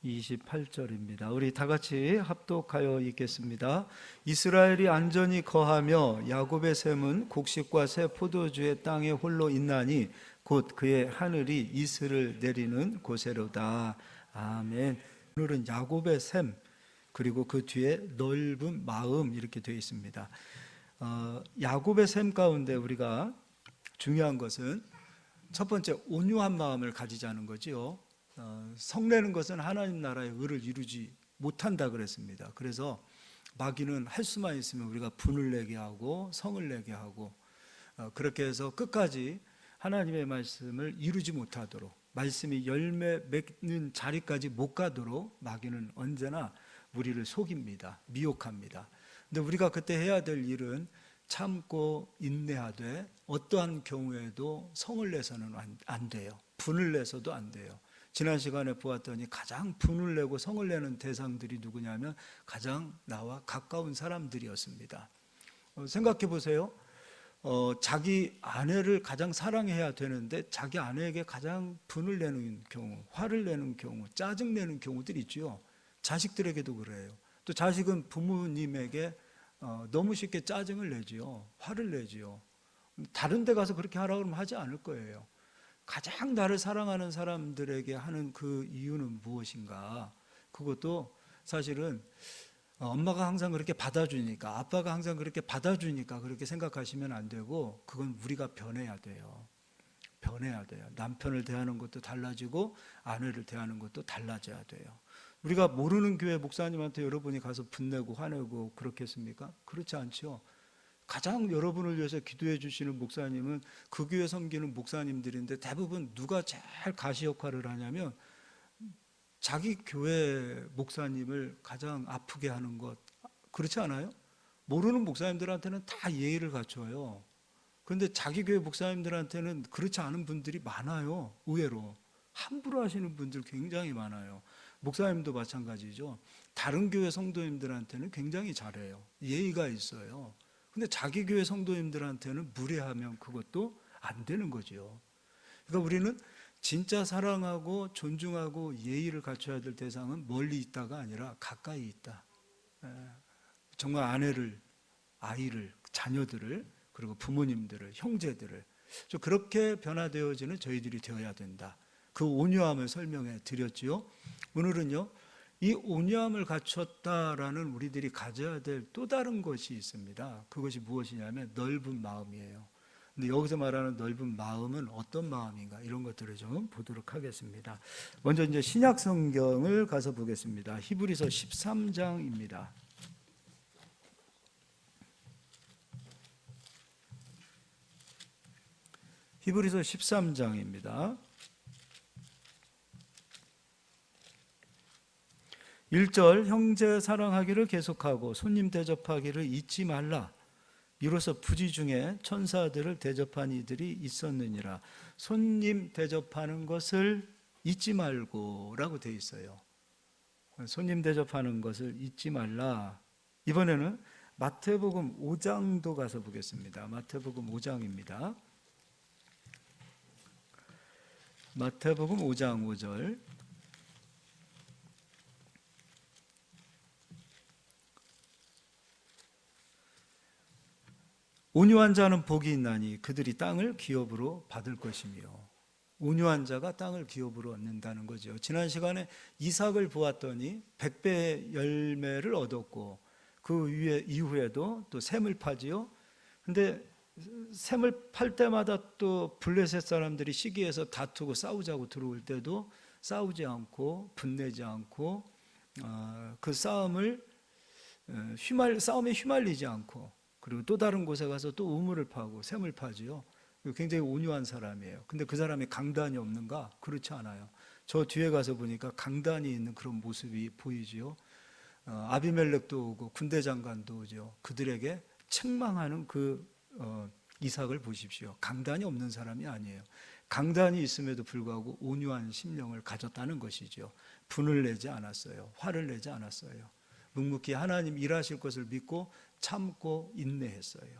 28절입니다. 우리 다 같이 합독하여 읽겠습니다. 이스라엘이 안전히 거하며 야곱의 샘은 곡식과 새 포도주의 땅에 홀로 있나니 곧 그의 하늘이 이슬을 내리는 곳에로다. 아멘. 오늘은 야곱의 샘 그리고 그 뒤에 넓은 마음 이렇게 되어 있습니다. 야곱의 샘 가운데 우리가 중요한 것은 첫 번째 온유한 마음을 가지자는 거지요. 성내는 것은 하나님 나라의 의를 이루지 못한다 그랬습니다. 그래서 마귀는 할 수만 있으면 우리가 분을 내게 하고 성을 내게 하고 그렇게 해서 끝까지 하나님의 말씀을 이루지 못하도록, 말씀이 열매 맺는 자리까지 못 가도록 마귀는 언제나 우리를 속입니다. 미혹합니다. 근데 우리가 그때 해야 될 일은 참고 인내하되 어떠한 경우에도 성을 내서는 안 돼요. 분을 내서도 안 돼요. 지난 시간에 보았더니 가장 분을 내고 성을 내는 대상들이 누구냐면 가장 나와 가까운 사람들이었습니다. 생각해 보세요. 자기 아내를 가장 사랑해야 되는데 자기 아내에게 가장 분을 내는 경우, 화를 내는 경우, 짜증 내는 경우들이 있죠. 자식들에게도 그래요. 또 자식은 부모님에게 너무 쉽게 짜증을 내지요. 화를 내지요. 다른 데 가서 그렇게 하라고 하면 하지 않을 거예요. 가장 나를 사랑하는 사람들에게 하는 그 이유는 무엇인가? 그것도 사실은 엄마가 항상 그렇게 받아주니까, 아빠가 항상 그렇게 받아주니까 그렇게 생각하시면 안 되고, 그건 우리가 변해야 돼요. 변해야 돼요. 남편을 대하는 것도 달라지고 아내를 대하는 것도 달라져야 돼요. 우리가 모르는 교회 목사님한테 여러분이 가서 분내고 화내고 그렇겠습니까? 그렇지 않죠. 가장 여러분을 위해서 기도해 주시는 목사님은 그 교회 섬기는 목사님들인데 대부분 누가 제일 가시 역할을 하냐면 자기 교회 목사님을 가장 아프게 하는 것, 그렇지 않아요? 모르는 목사님들한테는 다 예의를 갖춰요. 그런데 자기 교회 목사님들한테는 그렇지 않은 분들이 많아요. 의외로 함부로 하시는 분들 굉장히 많아요. 목사님도 마찬가지죠. 다른 교회 성도님들한테는 굉장히 잘해요. 예의가 있어요. 근데 자기 교회 성도님들한테는 무례하면 그것도 안 되는 거죠. 그러니까 우리는 진짜 사랑하고 존중하고 예의를 갖춰야 될 대상은 멀리 있다가 아니라 가까이 있다. 정말 아내를, 아이를, 자녀들을, 그리고 부모님들을, 형제들을 그렇게 변화되어지는 저희들이 되어야 된다. 그 온유함을 설명해 드렸지요. 오늘은요, 이 온유함을 갖췄다라는 우리들이 가져야 될 또 다른 것이 있습니다. 그것이 무엇이냐면 넓은 마음이에요. 근데 여기서 말하는 넓은 마음은 어떤 마음인가, 이런 것들을 좀 보도록 하겠습니다. 먼저 이제 신약 성경을 가서 보겠습니다. 히브리서 13장입니다. 히브리서 13장입니다. 1절, 형제 사랑하기를 계속하고 손님 대접하기를 잊지 말라. 이로써 부지 중에 천사들을 대접한 이들이 있었느니라. 손님 대접하는 것을 잊지 말고 라고 되어 있어요. 손님 대접하는 것을 잊지 말라. 이번에는 마태복음 5장도 가서 보겠습니다. 마태복음 5장입니다. 마태복음 5장 5절. 온유한 자는 복이 있나니 그들이 땅을 기업으로 받을 것이며. 온유한 자가 땅을 기업으로 얻는다는 거죠. 지난 시간에 이삭을 보았더니 100배의 열매를 얻었고 그 이후에도 또 샘을 파지요. 근데 샘을 팔 때마다 또 블레셋 사람들이 시기해서 다투고 싸우자고 들어올 때도 싸우지 않고 분내지 않고 그 싸움에 휘말리지 않고, 그리고 또 다른 곳에 가서 또 우물을 파고 샘을 파지요. 굉장히 온유한 사람이에요. 근데 그 사람이 강단이 없는가? 그렇지 않아요. 저 뒤에 가서 보니까 강단이 있는 그런 모습이 보이지요. 아비멜렉도 오고 군대 장관도 오죠. 그들에게 책망하는 그 이삭을 보십시오. 강단이 없는 사람이 아니에요. 강단이 있음에도 불구하고 온유한 심령을 가졌다는 것이죠. 분을 내지 않았어요. 화를 내지 않았어요. 묵묵히 하나님 일하실 것을 믿고 참고 인내했어요.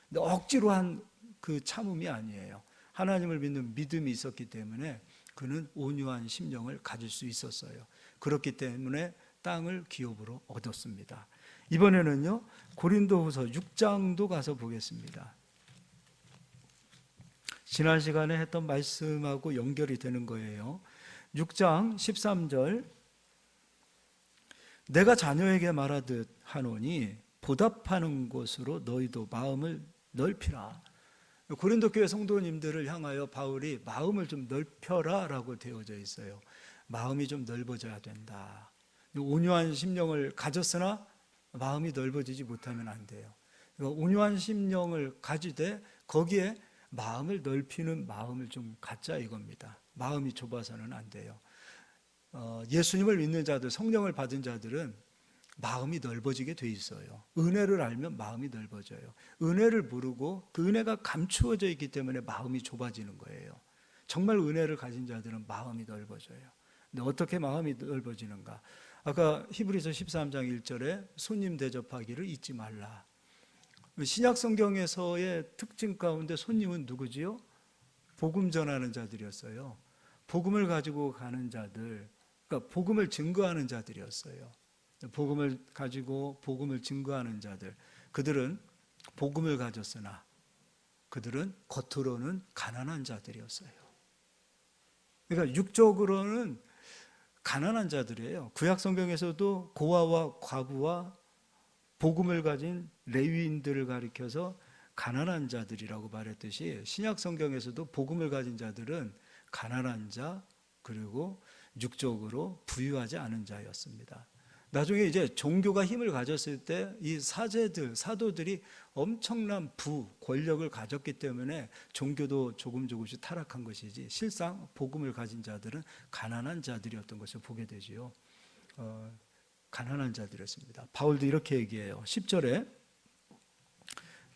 근데 억지로 한 그 참음이 아니에요. 하나님을 믿는 믿음이 있었기 때문에 그는 온유한 심령을 가질 수 있었어요. 그렇기 때문에 땅을 기업으로 얻었습니다. 이번에는요, 고린도후서 6장도 가서 보겠습니다. 지난 시간에 했던 말씀하고 연결이 되는 거예요. 6장 13절, 내가 자녀에게 말하듯 하노니 보답하는 곳으로 너희도 마음을 넓히라. 고린도 교회 성도님들을 향하여 바울이 마음을 좀 넓혀라 라고 되어져 있어요. 마음이 좀 넓어져야 된다. 온유한 심령을 가졌으나 마음이 넓어지지 못하면 안 돼요. 그러니까 온유한 심령을 가지되 거기에 마음을 넓히는 마음을 좀 갖자 이겁니다. 마음이 좁아서는 안 돼요. 예수님을 믿는 자들, 성령을 받은 자들은 마음이 넓어지게 돼 있어요. 은혜를 알면 마음이 넓어져요. 은혜를 모르고 그 은혜가 감추어져 있기 때문에 마음이 좁아지는 거예요. 정말 은혜를 가진 자들은 마음이 넓어져요. 근데 어떻게 마음이 넓어지는가? 아까 히브리서 13장 1절에 손님 대접하기를 잊지 말라. 신약 성경에서의 특징 가운데 손님은 누구지요? 복음 전하는 자들이었어요. 복음을 가지고 가는 자들, 그러니까 복음을 증거하는 자들이었어요. 복음을 가지고 복음을 증거하는 자들, 그들은 복음을 가졌으나 그들은 겉으로는 가난한 자들이었어요. 그러니까 육적으로는 가난한 자들이에요. 구약 성경에서도 고아와 과부와 복음을 가진 레위인들을 가리켜서 가난한 자들이라고 말했듯이 신약 성경에서도 복음을 가진 자들은 가난한 자 그리고 육적으로 부유하지 않은 자였습니다. 나중에 이제 종교가 힘을 가졌을 때 이 사제들, 사도들이 엄청난 권력을 가졌기 때문에 종교도 조금씩 타락한 것이지 실상 복음을 가진 자들은 가난한 자들이었던 것을 보게 되지요. 가난한 자들이었습니다. 바울도 이렇게 얘기해요. 10절에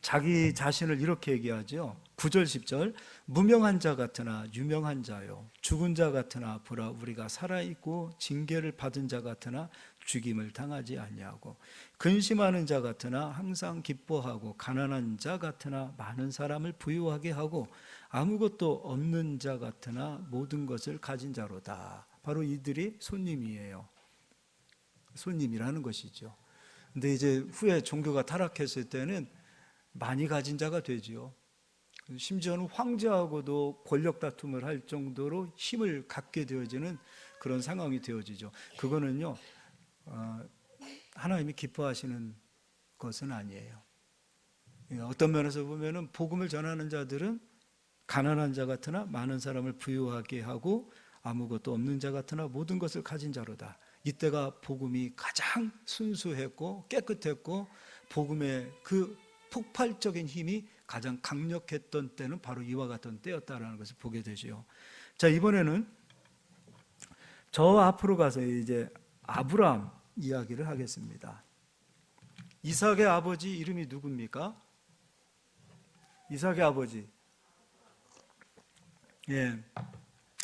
자기 자신을 이렇게 얘기하죠. 9절 10절, 무명한 자 같으나 유명한 자요, 죽은 자 같으나 보라 우리가 살아있고 징계를 받은 자 같으나 죽임을 당하지 아니하고, 근심하는 자 같으나 항상 기뻐하고, 가난한 자 같으나 많은 사람을 부유하게 하고, 아무것도 없는 자 같으나 모든 것을 가진 자로다. 바로 이들이 손님이에요. 손님이라는 것이죠. 근데 이제 후에 종교가 타락했을 때는 많이 가진 자가 되지요. 심지어는 황제하고도 권력 다툼을 할 정도로 힘을 갖게 되어지는 그런 상황이 되어지죠. 그거는요, 하나님이 기뻐하시는 것은 아니에요. 어떤 면에서 보면은 복음을 전하는 자들은 가난한 자 같으나 많은 사람을 부유하게 하고, 아무것도 없는 자 같으나 모든 것을 가진 자로다. 이때가 복음이 가장 순수했고 깨끗했고 복음의 그 폭발적인 힘이 가장 강력했던 때는 바로 이와 같은 때였다라는 것을 보게 되죠. 자, 이번에는 저 앞으로 가서 이제 아브라함 이야기를 하겠습니다. 이삭의 아버지 이름이 누굽니까? 이삭의 아버지. 예.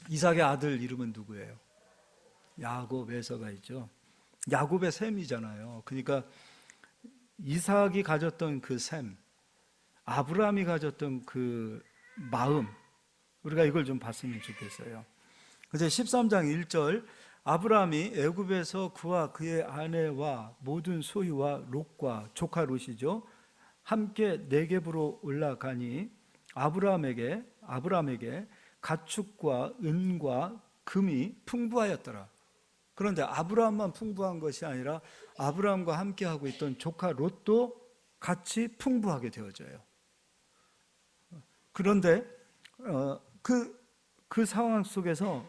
이삭의 아들 이름은 누구예요? 야곱, 에서가 있죠. 야곱의 셈이잖아요. 그러니까 이삭이 가졌던 그 셈, 아브라함이 가졌던 그 마음, 우리가 이걸 좀 봤으면 좋겠어요. 그래서 13장 1절, 아브라함이 애굽에서 그와 그의 아내와 모든 소유와 롯과 조카 롯이죠, 함께 네겝으로 올라가니 아브라함에게 가축과 은과 금이 풍부하였더라. 그런데 아브라함만 풍부한 것이 아니라 아브라함과 함께 하고 있던 조카 롯도 같이 풍부하게 되어져요. 그런데 그 상황 속에서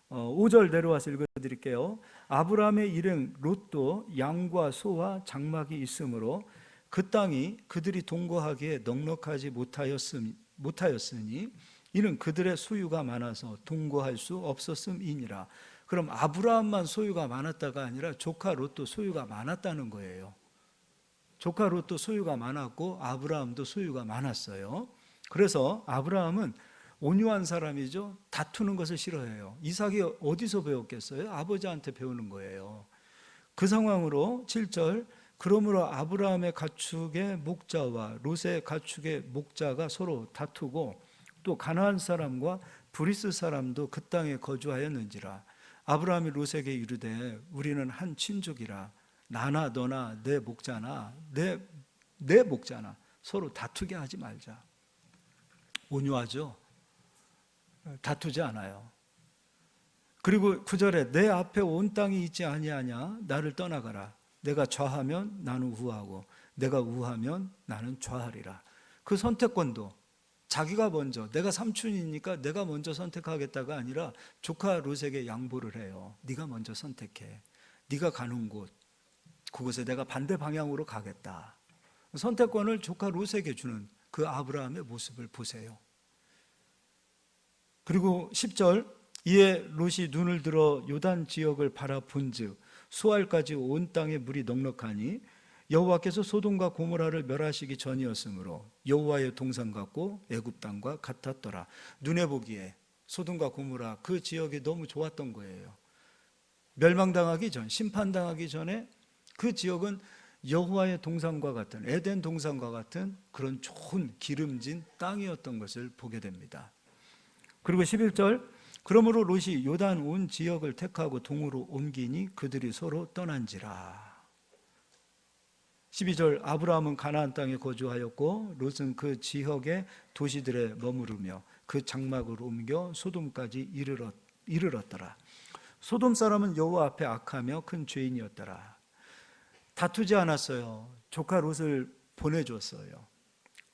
5절 내려와서 읽어드릴게요. 아브라함의 일행 롯도 양과 소와 장막이 있으므로 그 땅이 그들이 동거하기에 넉넉하지 못하였으니 이는 그들의 소유가 많아서 동거할 수 없었음이니라. 그럼 아브라함만 소유가 많았다가 아니라 조카 롯도 소유가 많았다는 거예요. 조카 롯도 소유가 많았고 아브라함도 소유가 많았어요. 그래서 아브라함은 온유한 사람이죠. 다투는 것을 싫어해요. 이삭이 어디서 배웠겠어요? 아버지한테 배우는 거예요. 그 상황으로 7절, 그러므로 아브라함의 가축의 목자와 롯의 가축의 목자가 서로 다투고 또 가나안 사람과 브리스 사람도 그 땅에 거주하였는지라. 아브라함이 롯에게 이르되 우리는 한 친족이라 나나 너나 내 목자나 내 목자나 서로 다투게 하지 말자. 온유하죠. 다투지 않아요. 그리고 9절에 내 앞에 온 땅이 있지 아니하냐 나를 떠나가라. 내가 좌하면 나는 우하고 내가 우하면 나는 좌하리라. 그 선택권도 자기가 먼저, 내가 삼촌이니까 내가 먼저 선택하겠다가 아니라 조카 롯에게 양보를 해요. 네가 먼저 선택해. 네가 가는 곳, 그곳에 내가 반대 방향으로 가겠다. 선택권을 조카 롯에게 주는 그 아브라함의 모습을 보세요. 그리고 10절, 이에 롯이 눈을 들어 요단 지역을 바라본즉 수알까지 온 땅에 물이 넉넉하니 여호와께서 소돔과 고모라를 멸하시기 전이었으므로 여호와의 동산 같고 애굽 땅과 같았더라. 눈에 보기에 소돔과 고모라 그 지역이 너무 좋았던 거예요. 멸망당하기 전, 심판당하기 전에 그 지역은 여호와의 동산과 같은, 에덴 동산과 같은 그런 좋은 기름진 땅이었던 것을 보게 됩니다. 그리고 11절, 그러므로 롯이 요단 온 지역을 택하고 동으로 옮기니 그들이 서로 떠난지라. 12절, 아브라함은 가나안 땅에 거주하였고 롯은 그 지역의 도시들에 머무르며 그 장막을 옮겨 소돔까지 이르렀더라. 소돔 사람은 여호와 앞에 악하며 큰 죄인이었더라. 다투지 않았어요. 조카 롯을 보내줬어요.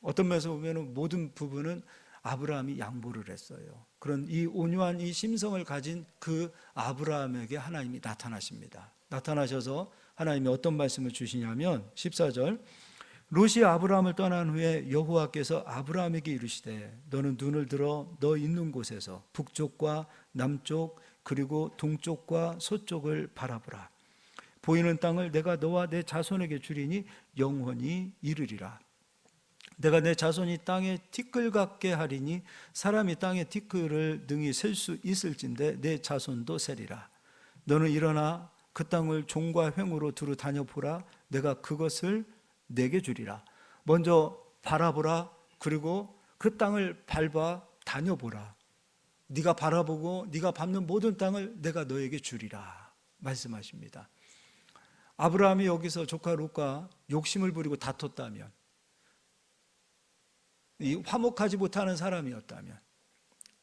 어떤 면에서 보면 모든 부분은 아브라함이 양보를 했어요. 그런 이 온유한 이 심성을 가진 그 아브라함에게 하나님이 나타나십니다. 나타나셔서 하나님이 어떤 말씀을 주시냐면 14절, 롯이 아브라함을 떠난 후에 여호와께서 아브라함에게 이르시되 너는 눈을 들어 너 있는 곳에서 북쪽과 남쪽 그리고 동쪽과 서쪽을 바라보라. 보이는 땅을 내가 너와 내 자손에게 주리니 영원히 이르리라. 내가 내 자손이 땅에 티끌 같게 하리니 사람이 땅에 티끌을 능히 셀 수 있을진데 내 자손도 세리라. 너는 일어나 그 땅을 종과 횡으로 두루 다녀보라. 내가 그것을 내게 주리라. 먼저 바라보라. 그리고 그 땅을 밟아 다녀보라. 네가 바라보고 네가 밟는 모든 땅을 내가 너에게 주리라 말씀하십니다. 아브라함이 여기서 조카 롯과 욕심을 부리고 다퉜다면, 화목하지 못하는 사람이었다면,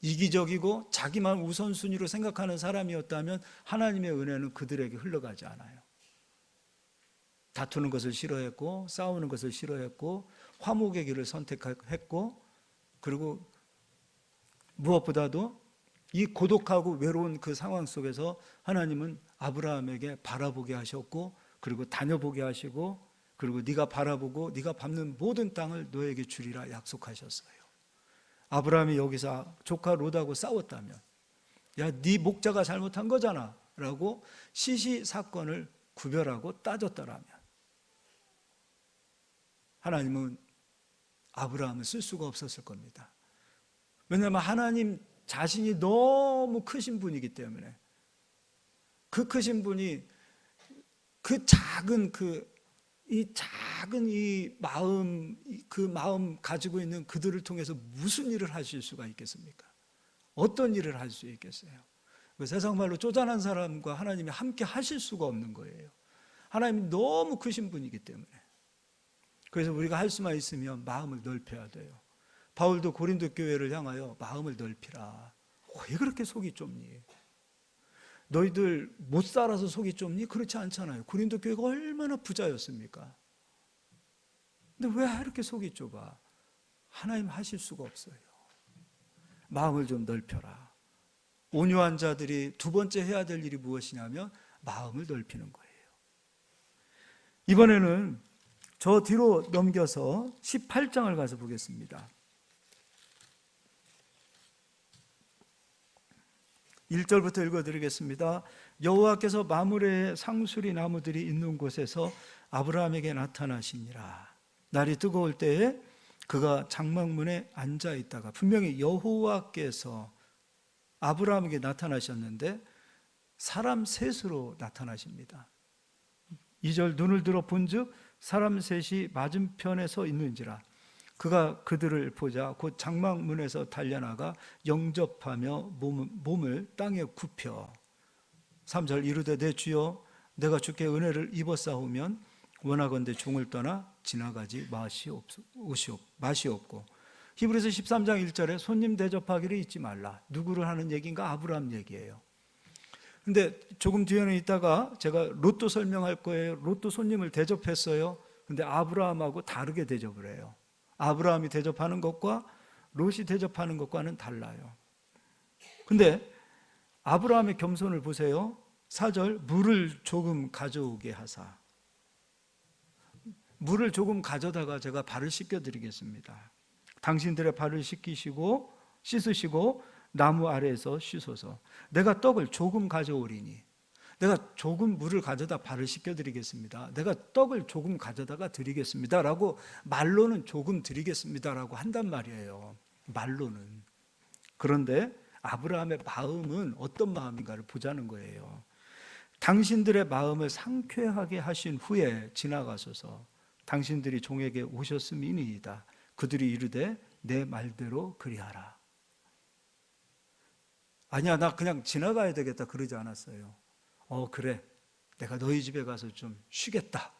이기적이고 자기만 우선순위로 생각하는 사람이었다면 하나님의 은혜는 그들에게 흘러가지 않아요. 다투는 것을 싫어했고 싸우는 것을 싫어했고 화목의 길을 선택했고, 그리고 무엇보다도 이 고독하고 외로운 그 상황 속에서 하나님은 아브라함에게 바라보게 하셨고, 그리고 다녀보게 하시고, 그리고 네가 바라보고 네가 밟는 모든 땅을 너에게 주리라 약속하셨어요. 아브라함이 여기서 조카 롯하고 싸웠다면, 야, 네 목자가 잘못한 거잖아 라고 시시사건을 구별하고 따졌더라면 하나님은 아브라함을 쓸 수가 없었을 겁니다. 왜냐하면 하나님 자신이 너무 크신 분이기 때문에, 그 크신 분이 그 작은 마음 가지고 있는 그들을 통해서 무슨 일을 하실 수가 있겠습니까? 어떤 일을 할 수 있겠어요? 세상 말로 쪼잔한 사람과 하나님이 함께 하실 수가 없는 거예요. 하나님이 너무 크신 분이기 때문에. 그래서 우리가 할 수만 있으면 마음을 넓혀야 돼요. 바울도 고린도 교회를 향하여 마음을 넓히라. 왜 그렇게 속이 좁니? 너희들 못 살아서 속이 좁니? 그렇지 않잖아요. 고린도 교회가 얼마나 부자였습니까? 근데 왜 이렇게 속이 좁아? 하나님 하실 수가 없어요. 마음을 좀 넓혀라. 온유한 자들이 두 번째 해야 될 일이 무엇이냐면 마음을 넓히는 거예요. 이번에는 저 뒤로 넘겨서 18장을 가서 보겠습니다. 1절부터 읽어드리겠습니다. 여호와께서 마므레의 상수리 나무들이 있는 곳에서 아브라함에게 나타나시니라. 날이 뜨거울 때에 그가 장막문에 앉아 있다가, 분명히 여호와께서 아브라함에게 나타나셨는데 사람 셋으로 나타나십니다. 2절, 눈을 들어 본즉 사람 셋이 맞은편에 서 있는지라. 그가 그들을 보자 곧 장막문에서 달려나가 영접하며 몸을 땅에 굽혀. 3절 이르되 내 주여 내가 주께 은혜를 입었사오면 원하건대 종을 떠나 지나가지 마시옵고. 히브리서 13장 1절에 손님 대접하기를 잊지 말라. 누구를 하는 얘기인가? 아브라함 얘기예요. 근데 조금 뒤에는 있다가 제가 로또 설명할 거예요. 로또 손님을 대접했어요. 근데 아브라함하고 다르게 대접을 해요. 아브라함이 대접하는 것과 롯이 대접하는 것과는 달라요. 근데 아브라함의 겸손을 보세요. 4절 물을 조금 가져오게 하사. 물을 조금 가져다가 제가 발을 씻겨드리겠습니다. 당신들의 발을 씻으시고 나무 아래에서 쉬소서. 내가 떡을 조금 가져오리니 내가 조금 물을 가져다 발을 씻겨드리겠습니다. 내가 떡을 조금 가져다가 드리겠습니다 라고, 말로는 조금 드리겠습니다 라고 한단 말이에요, 말로는. 그런데 아브라함의 마음은 어떤 마음인가를 보자는 거예요. 당신들의 마음을 상쾌하게 하신 후에 지나가소서. 당신들이 종에게 오셨음이니이다. 그들이 이르되 내 말대로 그리하라. 아니야, 나 그냥 지나가야 되겠다 그러지 않았어요. 그래, 내가 너희 집에 가서 좀 쉬겠다,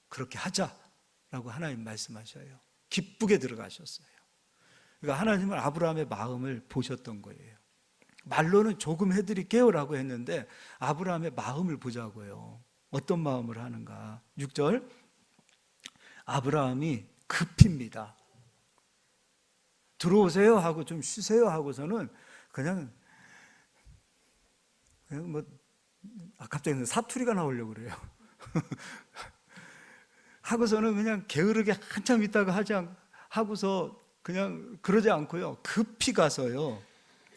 그렇게 하자라고 하나님 말씀하셔요. 기쁘게 들어가셨어요. 그러니까 하나님은 아브라함의 마음을 보셨던 거예요. 말로는 조금 해드릴게요 라고 했는데 아브라함의 마음을 보자고요. 어떤 마음을 하는가. 6절 아브라함이 급힙니다. 들어오세요 하고 좀 쉬세요 하고서는 그냥 갑자기 사투리가 나오려고 그래요. 하고서는 그냥 게으르게 한참 있다가 하고서 그냥 그러지 않고요, 급히 가서요,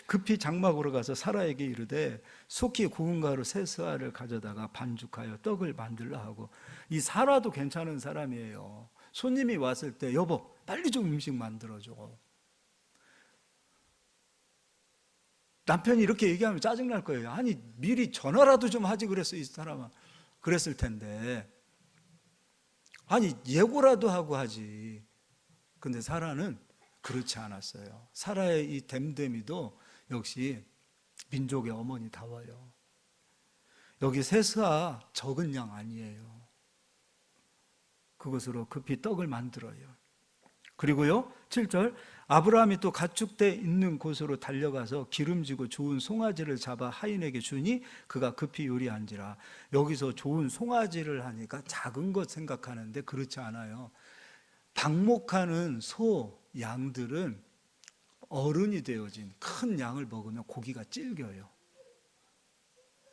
급히 장막으로 가서 사라에게 이르되 속히 구운 가루 세 스아를 가져다가 반죽하여 떡을 만들라 하고. 이 사라도 괜찮은 사람이에요. 손님이 왔을 때 여보 빨리 좀 음식 만들어줘. 남편이 이렇게 얘기하면 짜증날 거예요. 아니 미리 전화라도 좀 하지 그랬어, 이 사람아. 그랬을 텐데 아니 예고라도 하고 하지. 근데 사라는 그렇지 않았어요. 사라의 이 댐댐이도 역시 민족의 어머니다워요. 여기 세스아 적은 양 아니에요. 그것으로 급히 떡을 만들어요. 그리고요 7절 아브라함이 또 가축대 있는 곳으로 달려가서 기름지고 좋은 송아지를 잡아 하인에게 주니 그가 급히 요리한지라. 여기서 좋은 송아지를 하니까 작은 것 생각하는데 그렇지 않아요. 방목하는 소, 양들은 어른이 되어진 큰 양을 먹으면 고기가 질겨요.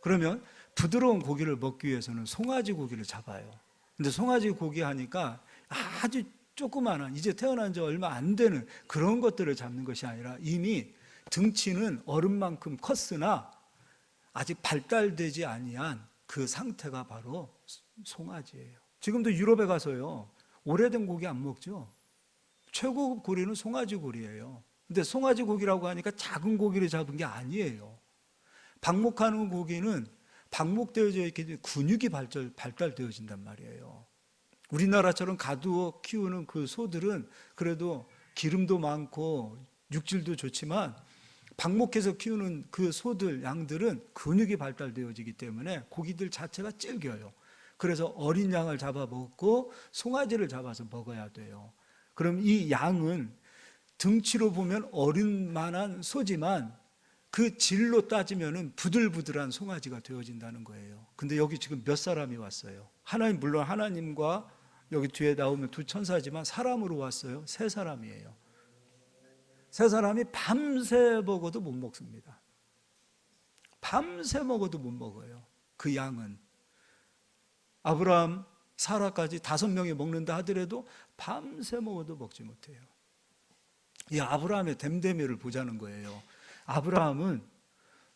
그러면 부드러운 고기를 먹기 위해서는 송아지 고기를 잡아요. 근데 송아지 고기 하니까 아주 조그마한, 이제 태어난 지 얼마 안 되는 그런 것들을 잡는 것이 아니라 이미 등치는 어른만큼 컸으나 아직 발달되지 아니한 그 상태가 바로 송아지예요. 지금도 유럽에 가서요 오래된 고기 안 먹죠. 최고급 고기는 송아지 고기예요. 근데 송아지 고기라고 하니까 작은 고기를 잡은 게 아니에요. 방목하는 고기는 방목되어져 있기 근육이 발달되어진단 말이에요. 우리나라처럼 가두어 키우는 그 소들은 그래도 기름도 많고 육질도 좋지만 방목해서 키우는 그 소들, 양들은 근육이 발달되어지기 때문에 고기들 자체가 질겨요. 그래서 어린 양을 잡아 먹고 송아지를 잡아서 먹어야 돼요. 그럼 이 양은 등치로 보면 어른만한 소지만 그 질로 따지면 부들부들한 송아지가 되어진다는 거예요. 근데 여기 지금 몇 사람이 왔어요? 하나님, 물론 하나님과 여기 뒤에 나오면 두 천사지만 사람으로 왔어요. 세 사람이에요. 세 사람이 밤새 먹어도 못 먹습니다. 밤새 먹어도 못 먹어요. 그 양은 아브라함, 사라까지 5명이 먹는다 하더라도 밤새 먹어도 먹지 못해요. 이 아브라함의 댐댐이를 보자는 거예요. 아브라함은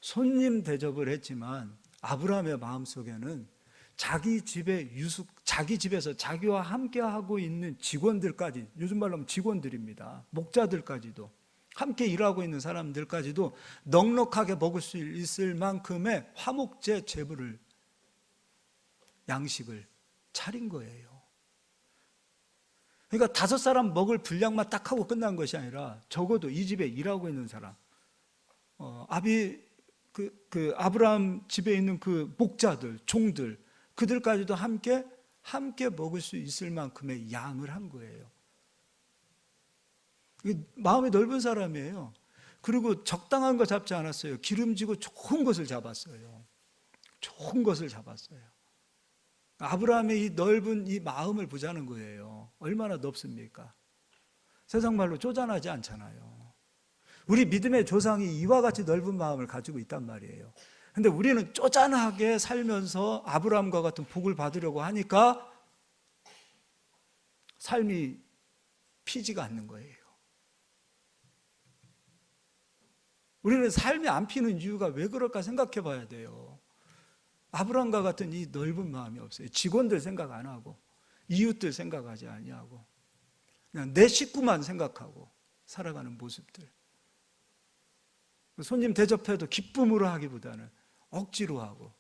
손님 대접을 했지만 아브라함의 마음속에는 자기 집에서 자기와 함께 하고 있는 직원들까지, 요즘 말로 하면 직원들입니다. 목자들까지도, 함께 일하고 있는 사람들까지도 넉넉하게 먹을 수 있을 만큼의 화목제 제물을, 양식을 차린 거예요. 그러니까 5사람 먹을 분량만 딱 하고 끝난 것이 아니라 적어도 이 집에 일하고 있는 사람, 그 아브라함 집에 있는 그 목자들, 종들, 그들까지도 함께 먹을 수 있을 만큼의 양을 한 거예요. 마음이 넓은 사람이에요. 그리고 적당한 거 잡지 않았어요. 기름지고 좋은 것을 잡았어요. 좋은 것을 잡았어요. 아브라함의 이 넓은 이 마음을 보자는 거예요. 얼마나 넓습니까? 세상 말로 쪼잔하지 않잖아요. 우리 믿음의 조상이 이와 같이 넓은 마음을 가지고 있단 말이에요. 근데 우리는 쪼잔하게 살면서 아브라함과 같은 복을 받으려고 하니까 삶이 피지가 않는 거예요. 우리는 삶이 안 피는 이유가 왜 그럴까 생각해 봐야 돼요. 아브라함과 같은 이 넓은 마음이 없어요. 직원들 생각 안 하고, 이웃들 생각하지 아니하고, 그냥 내 식구만 생각하고 살아가는 모습들. 손님 대접해도 기쁨으로 하기보다는 억지로 하고.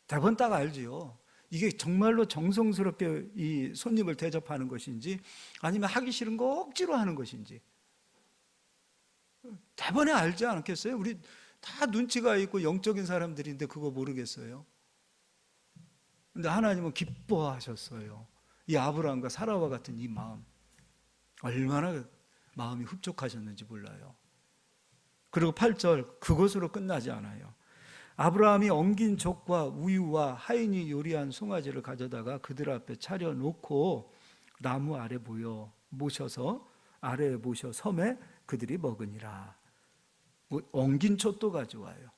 대번 딱 알지요. 이게 정말로 정성스럽게 이 손님을 대접하는 것인지 아니면 하기 싫은 거 억지로 하는 것인지 대번에 알지 않겠어요? 우리 다 눈치가 있고 영적인 사람들인데 그거 모르겠어요? 근데 하나님은 기뻐하셨어요. 이 아브라함과 사라와 같은 이 마음, 얼마나 마음이 흡족하셨는지 몰라요. 그리고 8절, 그것으로 끝나지 않아요. 아브라함이 엉긴 족과 우유와 하인이 요리한 송아지를 가져다가 그들 앞에 차려놓고 나무 아래 모셔서 아래에 모셔 섬에 그들이 먹으니라. 엉긴 촛도 가져와요.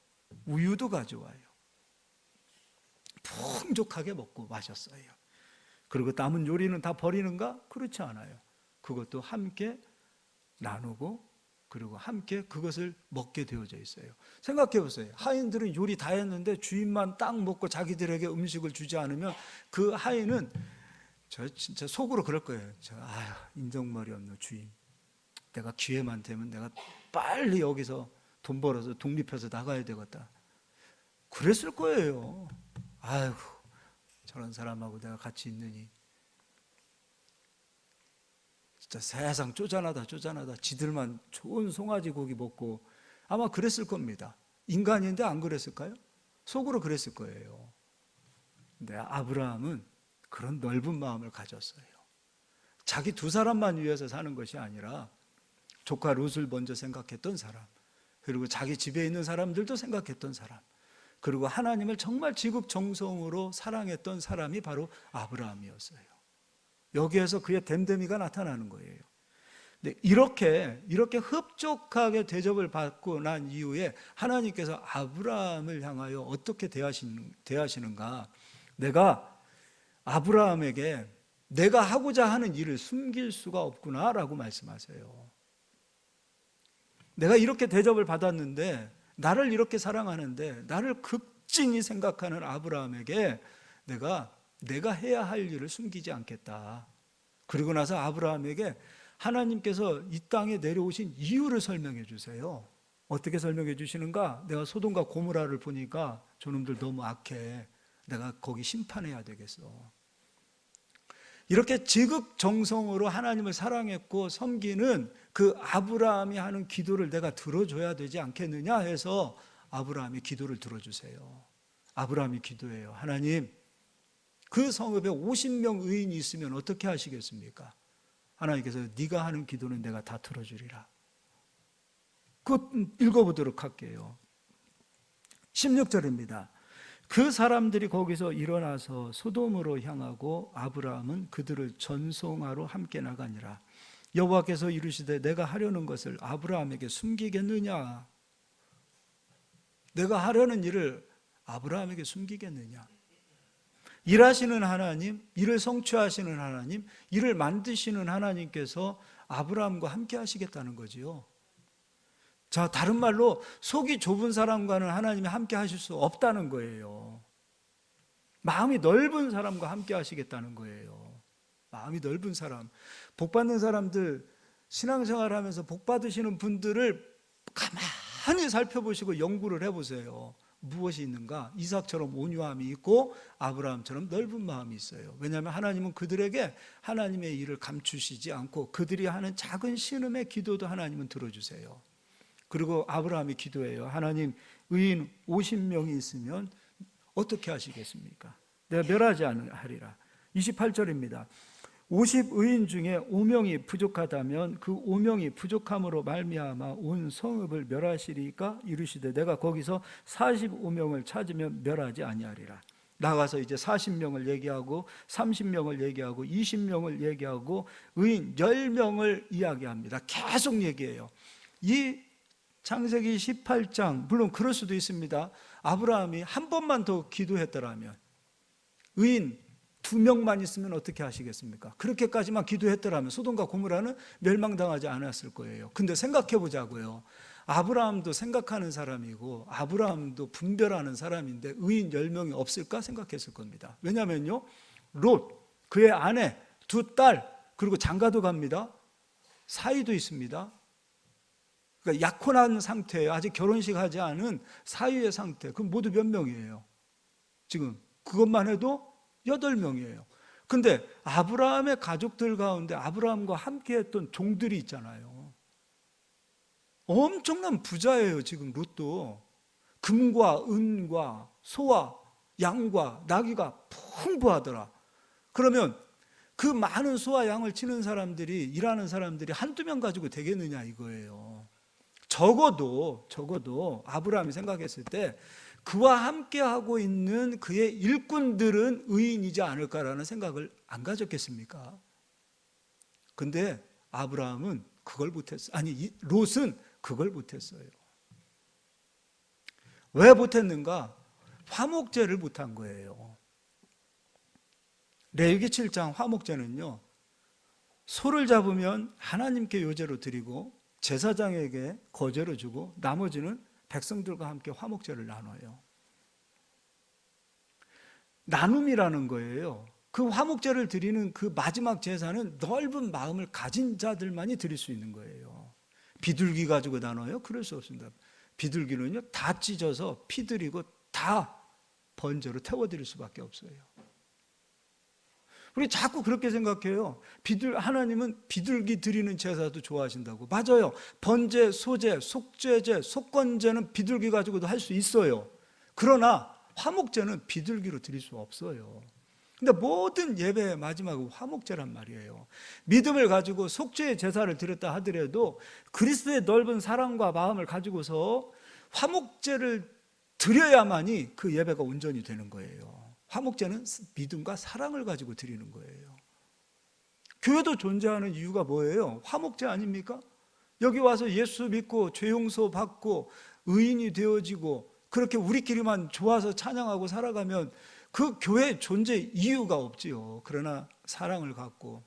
우유도 가져와요. 풍족하게 먹고 마셨어요. 그리고 남은 요리는 다 버리는가? 그렇지 않아요. 그것도 함께 나누고 그리고 함께 그것을 먹게 되어져 있어요. 생각해 보세요. 하인들은 요리 다 했는데 주인만 딱 먹고 자기들에게 음식을 주지 않으면 그 하인은 저 진짜 속으로 그럴 거예요. 아유, 인정머리 없는 주인. 내가 기회만 되면 내가 빨리 여기서 돈 벌어서 독립해서 나가야 되겠다. 그랬을 거예요. 아이고, 저런 사람하고 내가 같이 있느니 진짜 세상 쪼잔하다. 지들만 좋은 송아지 고기 먹고 아마 그랬을 겁니다. 인간인데 안 그랬을까요? 속으로 그랬을 거예요. 근데 아브라함은 그런 넓은 마음을 가졌어요. 자기 두 사람만 위해서 사는 것이 아니라 조카 롯을 먼저 생각했던 사람, 그리고 자기 집에 있는 사람들도 생각했던 사람, 그리고 하나님을 정말 지극정성으로 사랑했던 사람이 바로 아브라함이었어요. 여기에서 그의 됨됨이가 나타나는 거예요. 근데 이렇게 흡족하게 대접을 받고 난 이후에 하나님께서 아브라함을 향하여 어떻게 대하시는가? 내가 아브라함에게 내가 하고자 하는 일을 숨길 수가 없구나라고 말씀하세요. 내가 이렇게 대접을 받았는데, 나를 이렇게 사랑하는데, 나를 극진히 생각하는 아브라함에게 내가 해야 할 일을 숨기지 않겠다. 그리고 나서 아브라함에게 하나님께서 이 땅에 내려오신 이유를 설명해 주세요. 어떻게 설명해 주시는가? 내가 소돔과 고모라를 보니까 저놈들 너무 악해. 내가 거기 심판해야 되겠어. 이렇게 지극정성으로 하나님을 사랑했고 섬기는 그 아브라함이 하는 기도를 내가 들어줘야 되지 않겠느냐 해서 아브라함이 기도를 들어주세요. 아브라함이 기도해요. 하나님, 그 성읍에 50명 의인이 있으면 어떻게 하시겠습니까? 하나님께서 네가 하는 기도는 내가 다 들어주리라. 그것 읽어보도록 할게요. 16절입니다. 그 사람들이 거기서 일어나서 소돔으로 향하고 아브라함은 그들을 전송하러 함께 나가니라. 여호와께서 이르시되 내가 하려는 것을 아브라함에게 숨기겠느냐? 내가 하려는 일을 아브라함에게 숨기겠느냐? 일하시는 하나님, 일을 성취하시는 하나님, 일을 만드시는 하나님께서 아브라함과 함께 하시겠다는 거지요. 자, 다른 말로 속이 좁은 사람과는 하나님이 함께 하실 수 없다는 거예요. 마음이 넓은 사람과 함께 하시겠다는 거예요. 마음이 넓은 사람, 복 받는 사람들, 신앙생활 하면서 복 받으시는 분들을 가만히 살펴보시고 연구를 해보세요. 무엇이 있는가? 이삭처럼 온유함이 있고 아브라함처럼 넓은 마음이 있어요. 왜냐하면 하나님은 그들에게 하나님의 일을 감추시지 않고 그들이 하는 작은 신음의 기도도 하나님은 들어주세요. 그리고 아브라함이 기도해요. 하나님, 의인 50명이 있으면 어떻게 하시겠습니까? 내가 멸하지 않으리라. 28절입니다. 50의인 중에 5명이 부족하다면 그 5명이 부족함으로 말미암아 온 성읍을 멸하시리까 이르시되 내가 거기서 45명을 찾으면 멸하지 아니하리라. 나가서 이제 40명을 얘기하고 30명을 얘기하고 20명을 얘기하고 의인 10명을 이야기합니다. 계속 얘기해요. 이 창세기 18장, 물론 그럴 수도 있습니다. 아브라함이 한 번만 더 기도했더라면, 의인 2명만 있으면 어떻게 하시겠습니까? 그렇게까지만 기도했더라면 소돔과 고모라는 멸망당하지 않았을 거예요. 근데 생각해 보자고요. 아브라함도 생각하는 사람이고 아브라함도 분별하는 사람인데 의인 10명이 없을까 생각했을 겁니다. 왜냐면요, 롯, 그의 아내, 2딸, 그리고 장가도 갑니다. 사위도 있습니다. 그러니까 약혼한 상태예요. 아직 결혼식 하지 않은 사위의 상태. 그럼 모두 몇 명이에요? 지금 그것만 해도 8명이에요. 근데 아브라함의 가족들 가운데 아브라함과 함께 했던 종들이 있잖아요. 엄청난 부자예요. 지금 롯도. 금과 은과 소와 양과 나귀가 풍부하더라. 그러면 그 많은 소와 양을 치는 사람들이, 일하는 사람들이 한두 명 가지고 되겠느냐 이거예요. 적어도 아브라함이 생각했을 때 그와 함께 하고 있는 그의 일꾼들은 의인이지 않을까라는 생각을 안 가졌겠습니까? 근데 아브라함은 그걸 못했어요. 아니, 롯은 그걸 못했어요. 왜 못했는가? 화목제를 못한 거예요. 레위기 7장 화목제는요, 소를 잡으면 하나님께 요제로 드리고 제사장에게 거제로 주고 나머지는 백성들과 함께 화목제를 나눠요. 나눔이라는 거예요. 그 화목제를 드리는 그 마지막 제사는 넓은 마음을 가진 자들만이 드릴 수 있는 거예요. 비둘기 가지고 나눠요? 그럴 수 없습니다. 비둘기는요, 다 찢어서 피 들이고 다 번제로 태워드릴 수밖에 없어요. 우리 자꾸 그렇게 생각해요. 하나님은 비둘기 드리는 제사도 좋아하신다고. 맞아요. 번제, 소제, 속죄제, 속건제는 비둘기 가지고도 할 수 있어요. 그러나 화목제는 비둘기로 드릴 수 없어요. 근데 모든 예배의 마지막은 화목제란 말이에요. 믿음을 가지고 속죄의 제사를 드렸다 하더라도 그리스도의 넓은 사랑과 마음을 가지고서 화목제를 드려야만이 그 예배가 온전히 되는 거예요. 화목제는 믿음과 사랑을 가지고 드리는 거예요. 교회도 존재하는 이유가 뭐예요? 화목제 아닙니까? 여기 와서 예수 믿고 죄 용서 받고 의인이 되어지고 그렇게 우리끼리만 좋아서 찬양하고 살아가면 그 교회의 존재 이유가 없지요. 그러나 사랑을 갖고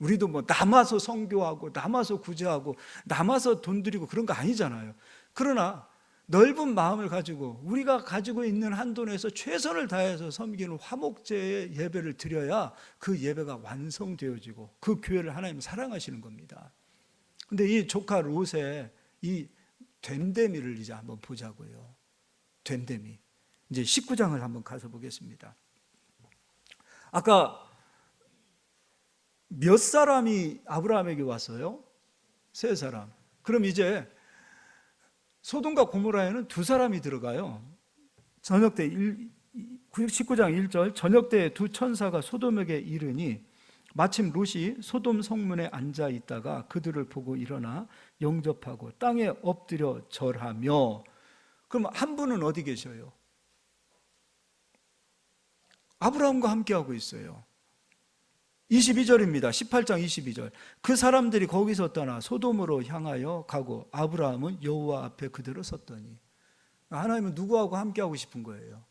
우리도 뭐 남아서 선교하고 남아서 구제하고 남아서 돈 드리고 그런 거 아니잖아요. 그러나 넓은 마음을 가지고 우리가 가지고 있는 한도 내에서 최선을 다해서 섬기는 화목제의 예배를 드려야 그 예배가 완성되어지고 그 교회를 하나님 사랑하시는 겁니다. 근데 이 조카 롯의 이 됨됨이를 이제 한번 보자고요. 됨됨이. 이제 19장을 한번 가서 보겠습니다. 아까 몇 사람이 아브라함에게 왔어요? 3사람. 그럼 이제 소돔과 고모라에는 2사람이 들어가요. 저녁 때 19장 1절 저녁 때에 2 천사가 소돔에게 이르니 마침 롯이 소돔 성문에 앉아 있다가 그들을 보고 일어나 영접하고 땅에 엎드려 절하며. 그럼 한 분은 어디 계셔요? 아브라함과 함께하고 있어요. 22절입니다. 18장 22절. 그 사람들이 거기서 떠나 소돔으로 향하여 가고 아브라함은 여호와 앞에 그대로 섰더니. 하나님은 누구하고 함께하고 싶은 거예요?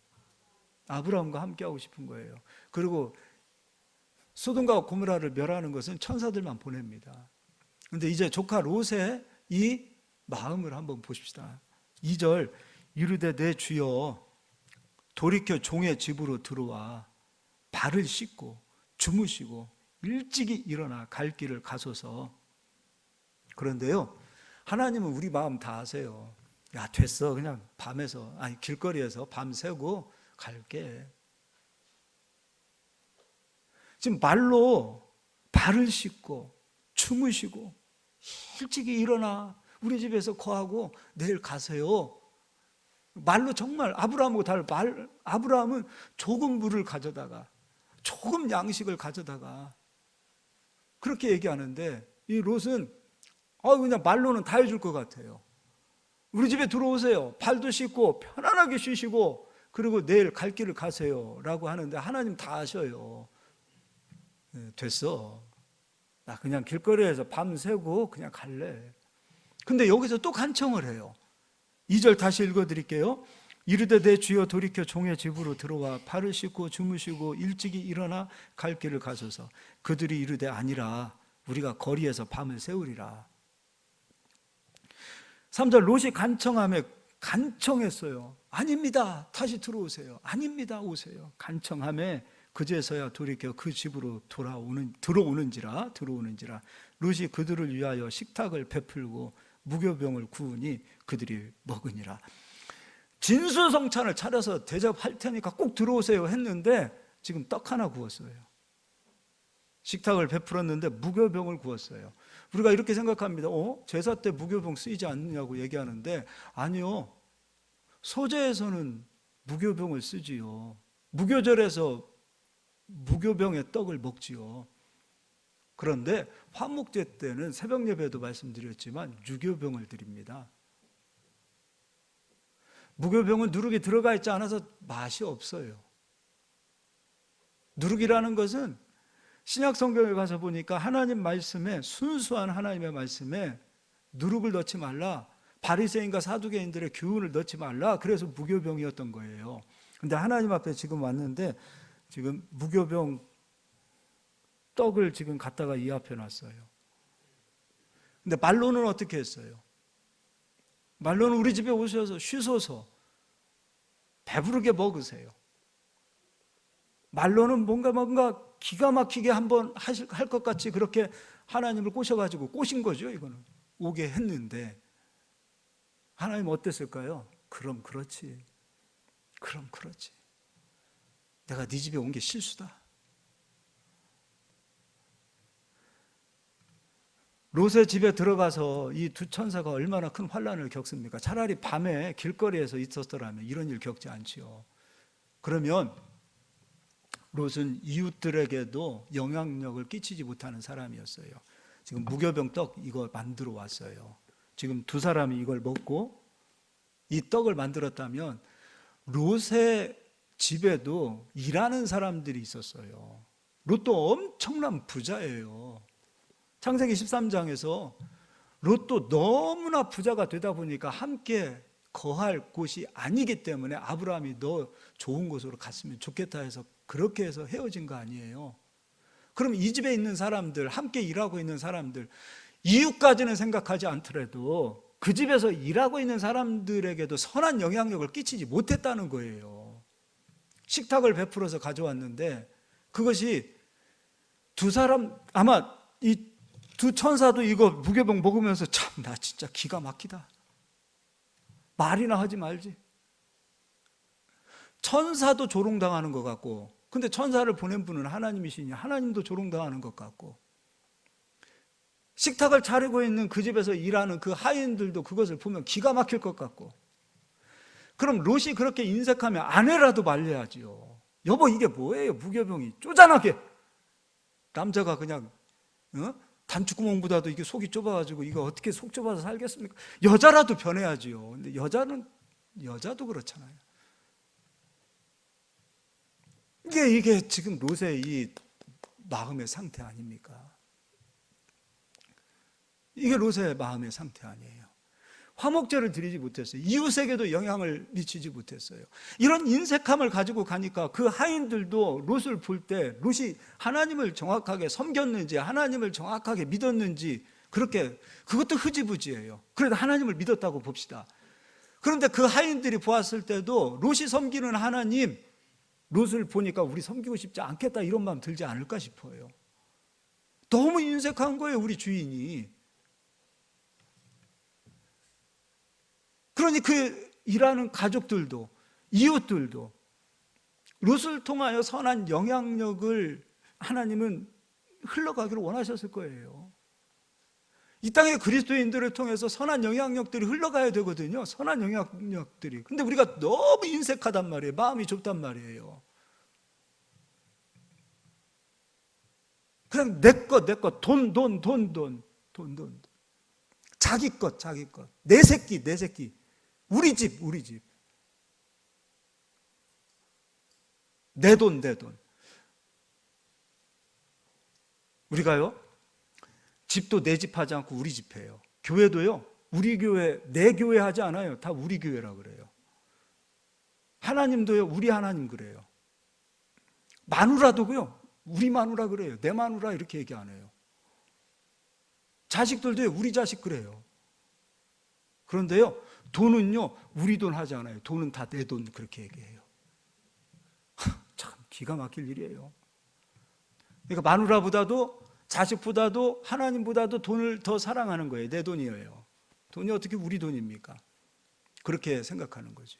아브라함과 함께하고 싶은 거예요. 그리고 소돔과 고모라를 멸하는 것은 천사들만 보냅니다. 그런데 이제 조카 롯의 이 마음을 한번 보십시다. 2절 이르되 내 주여 돌이켜 종의 집으로 들어와 발을 씻고 주무시고 일찍이 일어나 갈 길을 가소서. 그런데요, 하나님은 우리 마음 다 아세요. 야, 됐어. 그냥 밤에서, 아니 길거리에서 밤새고 갈게. 지금 말로 발을 씻고 주무시고 일찍이 일어나 우리 집에서 거하고 내일 가세요. 말로 정말 아브라함하고 아브라함은 조금 물을 가져다가, 조금 양식을 가져다가 그렇게 얘기하는데, 이 롯은 그냥 말로는 다 해줄 것 같아요. 우리 집에 들어오세요. 발도 씻고 편안하게 쉬시고 그리고 내일 갈 길을 가세요 라고 하는데, 하나님 다 아셔요. 됐어, 나 그냥 길거리에서 밤 새고 그냥 갈래. 근데 여기서 또 간청을 해요. 2절 다시 읽어드릴게요. 이르되 내 주여 돌이켜 종의 집으로 들어와 발을 씻고 주무시고 일찍이 일어나 갈 길을 가소서. 그들이 이르되 아니라 우리가 거리에서 밤을 새우리라. 3절 롯이 간청했어요. 아닙니다, 다시 들어오세요. 아닙니다, 오세요. 간청함에 그제서야 돌이켜 그 집으로 들어오는지라. 롯이 그들을 위하여 식탁을 베풀고 무교병을 구우니 그들이 먹으니라. 진수성찬을 차려서 대접할 테니까 꼭 들어오세요 했는데 지금 떡 하나 구웠어요. 식탁을 베풀었는데 무교병을 구웠어요. 우리가 이렇게 생각합니다. 제사 때 무교병 쓰이지 않느냐고 얘기하는데, 아니요, 소제에서는 무교병을 쓰지요. 무교절에서 무교병의 떡을 먹지요. 그런데 화목제 때는 새벽 예배도 말씀드렸지만 유교병을 드립니다. 무교병은 누룩이 들어가 있지 않아서 맛이 없어요. 누룩이라는 것은 신약 성경에 가서 보니까 하나님 말씀에, 순수한 하나님의 말씀에 누룩을 넣지 말라, 바리새인과 사두개인들의 교훈을 넣지 말라, 그래서 무교병이었던 거예요. 근데 하나님 앞에 지금 왔는데 지금 무교병 떡을 지금 갖다가 이 앞에 놨어요. 근데 말로는 어떻게 했어요? 말로는 우리 집에 오셔서 쉬소서, 배부르게 먹으세요. 말로는 뭔가 기가 막히게 한번 할 것 같이 그렇게 하나님을 꼬셔가지고 꼬신 거죠. 이거는 오게 했는데 하나님 어땠을까요? 그럼 그렇지. 내가 네 집에 온 게 실수다. 롯의 집에 들어가서 이 두 천사가 얼마나 큰 환난을 겪습니까? 차라리 밤에 길거리에서 있었더라면 이런 일 겪지 않지요. 그러면 롯은 이웃들에게도 영향력을 끼치지 못하는 사람이었어요. 지금 무교병 떡 이거 만들어 왔어요. 지금 두 사람이 이걸 먹고 이 떡을 만들었다면 롯의 집에도 일하는 사람들이 있었어요. 롯도 엄청난 부자예요. 창세기 13장에서 롯도 너무나 부자가 되다 보니까 함께 거할 곳이 아니기 때문에 아브라함이 너 좋은 곳으로 갔으면 좋겠다 해서 그렇게 해서 헤어진 거 아니에요. 그럼 이 집에 있는 사람들, 함께 일하고 있는 사람들, 이웃까지는 생각하지 않더라도 그 집에서 일하고 있는 사람들에게도 선한 영향력을 끼치지 못했다는 거예요. 식탁을 베풀어서 가져왔는데 그것이 두 사람, 아마 이 두 천사도 이거 무교병 먹으면서 참 나 진짜 기가 막히다, 말이나 하지 말지. 천사도 조롱당하는 것 같고, 근데 천사를 보낸 분은 하나님이시니 하나님도 조롱당하는 것 같고, 식탁을 차리고 있는 그 집에서 일하는 그 하인들도 그것을 보면 기가 막힐 것 같고, 그럼 롯이 그렇게 인색하면 아내라도 말려야지요. 여보 이게 뭐예요? 무교병이 쪼잔하게, 남자가 그냥 단추구멍보다도 이게 속이 좁아가지고 이거 어떻게 속 좁아서 살겠습니까? 여자라도 변해야지요. 근데 여자도 그렇잖아요. 이게 지금 롯의 이 마음의 상태 아닙니까? 이게 롯의 마음의 상태 아니에요. 화목제를 드리지 못했어요. 이웃에게도 영향을 미치지 못했어요. 이런 인색함을 가지고 가니까 그 하인들도 롯을 볼 때 롯이 하나님을 정확하게 섬겼는지 하나님을 정확하게 믿었는지 그것도 흐지부지예요. 그래도 하나님을 믿었다고 봅시다. 그런데 그 하인들이 보았을 때도 롯이 섬기는 하나님, 롯을 보니까 우리 섬기고 싶지 않겠다 이런 마음 들지 않을까 싶어요. 너무 인색한 거예요, 우리 주인이. 그러니 그 일하는 가족들도 이웃들도 롯을 통하여 선한 영향력을 하나님은 흘러가기를 원하셨을 거예요. 이 땅의 그리스도인들을 통해서 선한 영향력들이 흘러가야 되거든요. 선한 영향력들이. 근데 우리가 너무 인색하단 말이에요. 마음이 좁단 말이에요. 그냥 내 것, 돈. 자기 것. 내 새끼. 우리 집. 내 돈. 우리가요, 집도 내 집 하지 않고 우리 집 해요. 교회도요, 우리 교회, 내 교회 하지 않아요. 다 우리 교회라 그래요. 하나님도요, 우리 하나님 그래요. 마누라도요, 우리 마누라 그래요. 내 마누라 이렇게 얘기 안 해요. 자식들도요, 우리 자식 그래요. 그런데요, 돈은요, 우리 돈 하지 않아요. 돈은 다 내 돈 그렇게 얘기해요. 참 기가 막힐 일이에요. 그러니까 마누라보다도, 자식보다도, 하나님보다도 돈을 더 사랑하는 거예요. 내 돈이에요. 돈이 어떻게 우리 돈입니까? 그렇게 생각하는 거죠.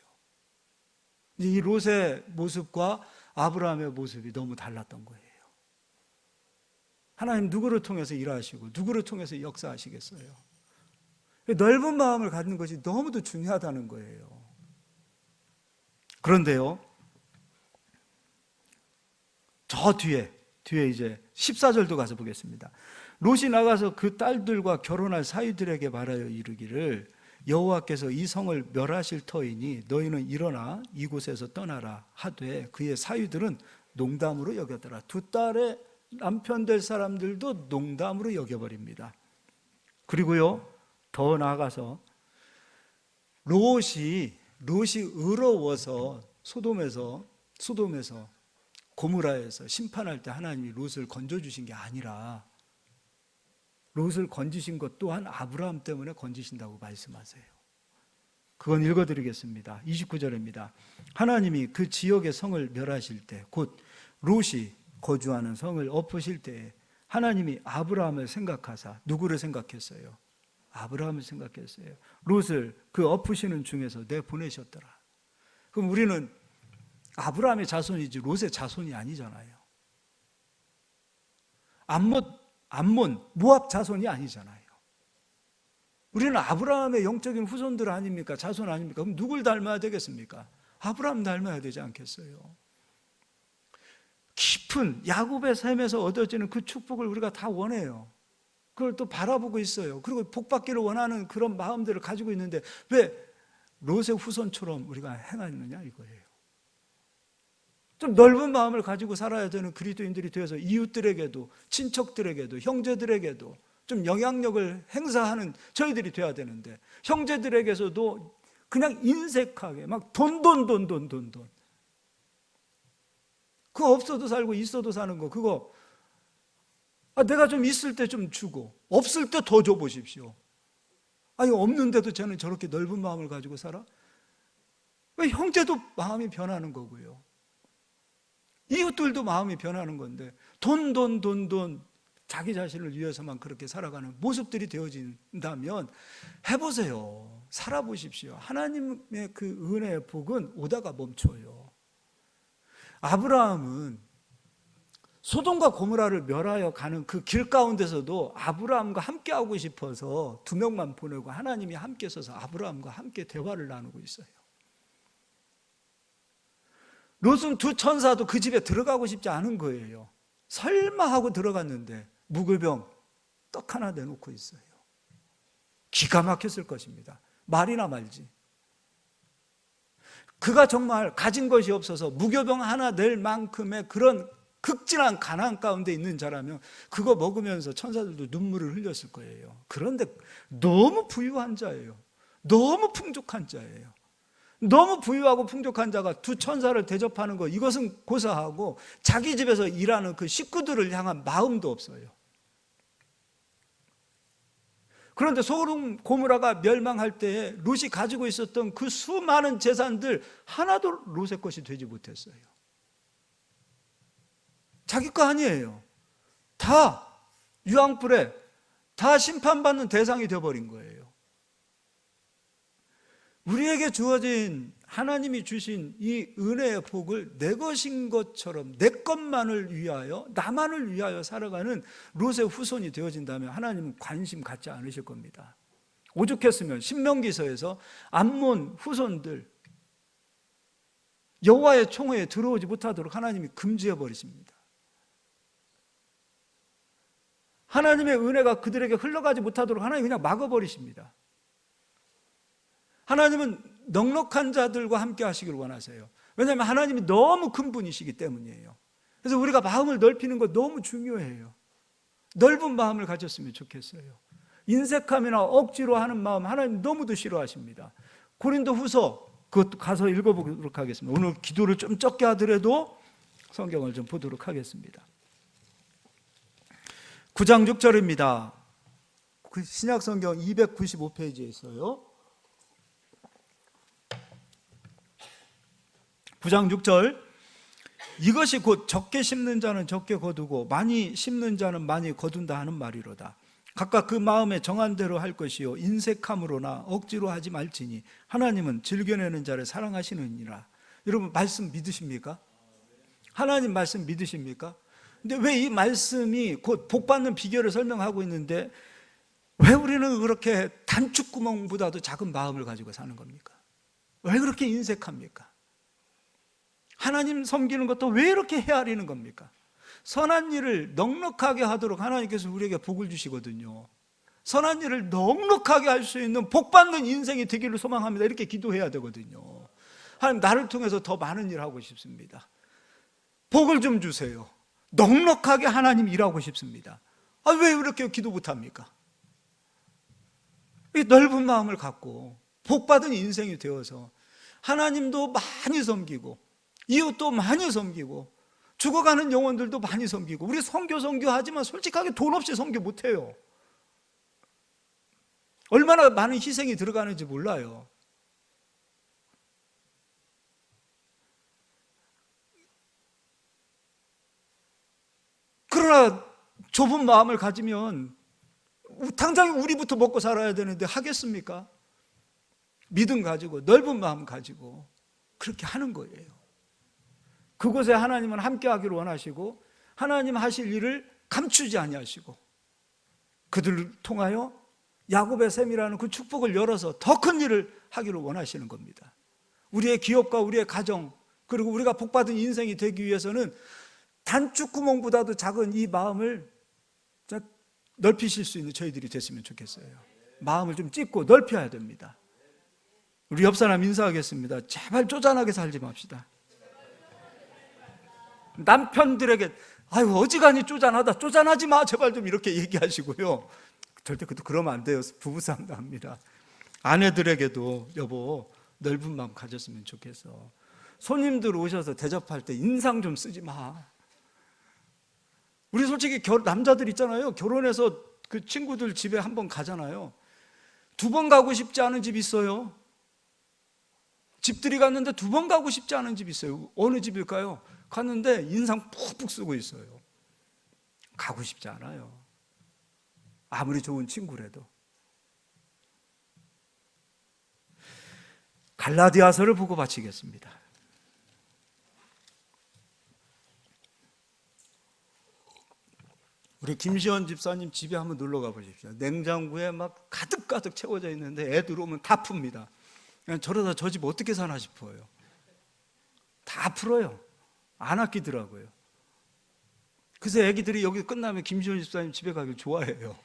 이 롯의 모습과 아브라함의 모습이 너무 달랐던 거예요. 하나님 누구를 통해서 일하시고 누구를 통해서 역사하시겠어요? 넓은 마음을 갖는 것이 너무도 중요하다는 거예요. 그런데요, 저 뒤에 이제 14절도 가서 보겠습니다. 롯이 나가서 그 딸들과 결혼할 사위들에게 말하여 이르기를 여호와께서 이 성을 멸하실 터이니 너희는 일어나 이곳에서 떠나라 하되 그의 사위들은 농담으로 여겼더라. 두 딸의 남편 될 사람들도 농담으로 여겨버립니다. 그리고요, 더 나아가서 롯이 의로워서 소돔에서 고모라에서 심판할 때 하나님이 롯을 건져주신 게 아니라 롯을 건지신 것 또한 아브라함 때문에 건지신다고 말씀하세요. 그건 읽어드리겠습니다. 29절입니다. 하나님이 그 지역의 성을 멸하실 때, 곧 롯이 거주하는 성을 엎으실 때에 하나님이 아브라함을 생각하사 누구를 생각했어요? 아브라함을 생각했어요. 롯을 그 엎으시는 중에서 내보내셨더라. 그럼 우리는 아브라함의 자손이지 롯의 자손이 아니잖아요. 암몬, 모압 자손이 아니잖아요. 우리는 아브라함의 영적인 후손들 아닙니까? 자손 아닙니까? 그럼 누굴 닮아야 되겠습니까? 아브라함 닮아야 되지 않겠어요? 깊은 야곱의 샘에서 얻어지는 그 축복을 우리가 다 원해요. 그걸 또 바라보고 있어요. 그리고 복받기를 원하는 그런 마음들을 가지고 있는데 왜 롯의 후손처럼 우리가 행하느냐 이거예요. 좀 넓은 마음을 가지고 살아야 되는 그리스도인들이 되어서 이웃들에게도, 친척들에게도, 형제들에게도 좀 영향력을 행사하는 저희들이 돼야 되는데, 형제들에게서도 그냥 인색하게 막 돈. 그거 없어도 살고 있어도 사는 거, 그거 내가 좀 있을 때 좀 주고 없을 때 더 줘보십시오. 아니 없는데도 쟤는 저렇게 넓은 마음을 가지고 살아? 왜 형제도 마음이 변하는 거고요. 이웃들도 마음이 변하는 건데 돈 자기 자신을 위해서만 그렇게 살아가는 모습들이 되어진다면 해보세요. 살아보십시오. 하나님의 그 은혜의 복은 오다가 멈춰요. 아브라함은 소돔과 고모라를 멸하여 가는 그 길 가운데서도 아브라함과 함께하고 싶어서 2명만 보내고 하나님이 함께 서서 아브라함과 함께 대화를 나누고 있어요. 롯은 두 천사도 그 집에 들어가고 싶지 않은 거예요. 설마 하고 들어갔는데 무교병 떡 하나 내놓고 있어요. 기가 막혔을 것입니다. 말이나 말지. 그가 정말 가진 것이 없어서 무교병 하나 낼 만큼의 그런 극진한 가난 가운데 있는 자라면 그거 먹으면서 천사들도 눈물을 흘렸을 거예요. 그런데 너무 부유한 자예요. 너무 풍족한 자예요. 너무 부유하고 풍족한 자가 두 천사를 대접하는 것, 이것은 고사하고 자기 집에서 일하는 그 식구들을 향한 마음도 없어요. 그런데 소돔 고모라가 멸망할 때에 롯이 가지고 있었던 그 수많은 재산들 하나도 롯의 것이 되지 못했어요. 자기 거 아니에요. 다 유황불에 다 심판받는 대상이 되어버린 거예요. 우리에게 주어진 하나님이 주신 이 은혜의 복을 내 것인 것처럼 내 것만을 위하여, 나만을 위하여 살아가는 롯의 후손이 되어진다면 하나님은 관심 갖지 않으실 겁니다. 오죽했으면 신명기서에서 암몬 후손들 여호와의 총회에 들어오지 못하도록 하나님이 금지해 버리십니다. 하나님의 은혜가 그들에게 흘러가지 못하도록 하나님이 그냥 막아버리십니다. 하나님은 넉넉한 자들과 함께 하시기를 원하세요. 왜냐하면 하나님이 너무 큰 분이시기 때문이에요. 그래서 우리가 마음을 넓히는 거 너무 중요해요. 넓은 마음을 가졌으면 좋겠어요. 인색함이나 억지로 하는 마음 하나님 너무도 싫어하십니다. 고린도 후서 그것도 가서 읽어보도록 하겠습니다. 오늘 기도를 좀 적게 하더라도 성경을 좀 보도록 하겠습니다. 9장 6절입니다. 신약성경 295페이지에 있어요. 9장 6절, 이것이 곧 적게 심는 자는 적게 거두고 많이 심는 자는 많이 거둔다 하는 말이로다. 각각 그 마음에 정한 대로 할 것이요 인색함으로나 억지로 하지 말지니 하나님은 즐겨내는 자를 사랑하시느니라. 여러분 말씀 믿으십니까? 하나님 말씀 믿으십니까? 근데 왜 이 말씀이 곧 복받는 비결을 설명하고 있는데 왜 우리는 그렇게 단추구멍보다도 작은 마음을 가지고 사는 겁니까? 왜 그렇게 인색합니까? 하나님 섬기는 것도 왜 이렇게 헤아리는 겁니까? 선한 일을 넉넉하게 하도록 하나님께서 우리에게 복을 주시거든요. 선한 일을 넉넉하게 할 수 있는 복받는 인생이 되기를 소망합니다. 이렇게 기도해야 되거든요. 하나님 나를 통해서 더 많은 일을 하고 싶습니다. 복을 좀 주세요. 넉넉하게 하나님 일하고 싶습니다. 왜 이렇게 기도 못합니까? 이 넓은 마음을 갖고 복받은 인생이 되어서 하나님도 많이 섬기고 이웃도 많이 섬기고 죽어가는 영혼들도 많이 섬기고, 우리 선교하지만 솔직하게 돈 없이 선교 못해요. 얼마나 많은 희생이 들어가는지 몰라요. 그러나 좁은 마음을 가지면 당장 우리부터 먹고 살아야 되는데 하겠습니까? 믿음 가지고 넓은 마음 가지고 그렇게 하는 거예요. 그곳에 하나님은 함께 하기를 원하시고 하나님 하실 일을 감추지 아니하시고 그들을 통하여 야곱의 셈이라는 그 축복을 열어서 더 큰 일을 하기를 원하시는 겁니다. 우리의 기업과 우리의 가정, 그리고 우리가 복받은 인생이 되기 위해서는 단추구멍보다도 작은 이 마음을 넓히실 수 있는 저희들이 됐으면 좋겠어요. 마음을 좀 찢고 넓혀야 됩니다. 우리 옆 사람 인사하겠습니다. 제발 쪼잔하게 살지 맙시다. 남편들에게 아유 어지간히 쪼잔하다, 쪼잔하지 마 제발 좀 이렇게 얘기하시고요. 절대 그러면 안 돼요. 부부싸움도 합니다. 아내들에게도 여보 넓은 마음 가졌으면 좋겠어. 손님들 오셔서 대접할 때 인상 좀 쓰지 마. 우리 솔직히 남자들 있잖아요. 결혼해서 그 친구들 집에 한번 가잖아요. 2번 가고 싶지 않은 집 있어요. 집들이 갔는데 2번 가고 싶지 않은 집 있어요. 어느 집일까요? 갔는데 인상 푹푹 쓰고 있어요. 가고 싶지 않아요. 아무리 좋은 친구라도. 갈라디아서를 보고 마치겠습니다. 우리 김시원 집사님 집에 한번 놀러 가보십시오. 냉장고에 막 가득가득 채워져 있는데 애들 오면 다 풉니다. 그냥 저러다 저 집 어떻게 사나 싶어요. 다 풀어요. 안 아끼더라고요. 그래서 애기들이 여기 끝나면 김시원 집사님 집에 가길 좋아해요.